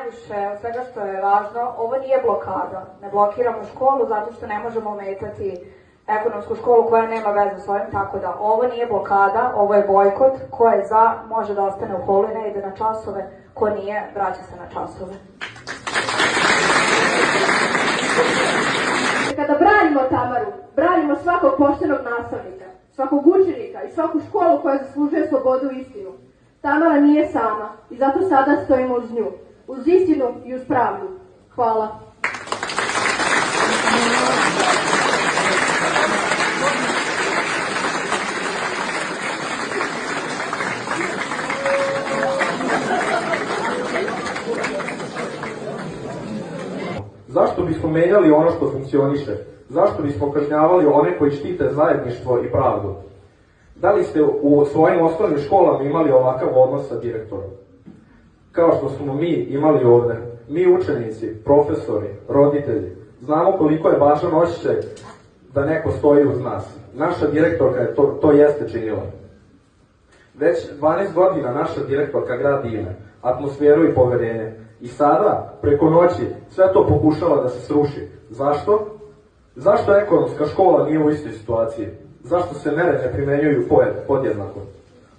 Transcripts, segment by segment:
najviše od svega što je važno, ovo nije blokada. Ne blokiramo školu zato što ne možemo ometati ekonomsku školu koja nema veze s ovim, tako da ovo nije blokada, ovo je bojkot. Ko je za, može da ostane u holu i ne ide na časove, ko nije, vraća se na časove. Kada branimo Tamaru, branimo svakog poštenog nastavnika, svakog učenika i svaku školu koja zaslužuje slobodu i istinu. Tamara nije sama i zato sada stojimo uz nju, uz istinu i uz pravdu. Hvala. Zašto bismo menjali ono što funkcioniše? Zašto bismo kažnjavali one koji štite zajedništvo i pravdu? Da li ste u svojim osnovnim školama imali ovakav odnos sa direktorom? Kao što smo mi imali ovde, mi učenici, profesori, roditelji, znamo koliko je važan osjećaj da neko stoji uz nas. Naša direktorka je to jeste činila. Već 12 godina naša direktorka gradi ime, atmosferu i poverenje. I sada, preko noći, sve to pokušava da se sruši. Zašto? Zašto ekonomska škola nije u istoj situaciji? Zašto se mere ne primenjuju podjednako?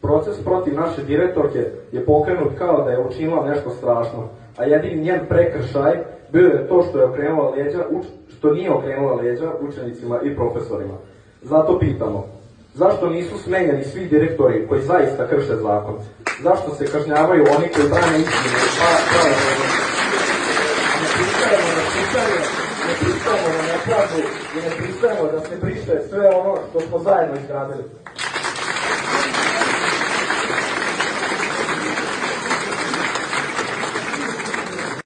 Proces protiv naše direktorke je pokrenut kao da je učinila nešto strašno, a jedini njen prekršaj bio je to što nije okrenula leđa učenicima i profesorima. Zato pitamo, zašto nisu smenjeni svi direktori koji zaista krše zakon? Zašto se kažnjavaju oni koji brane istinu? Ne pristajemo na nepravdu i ne pristajemo da se briše sve ono što smo zajedno izgradili.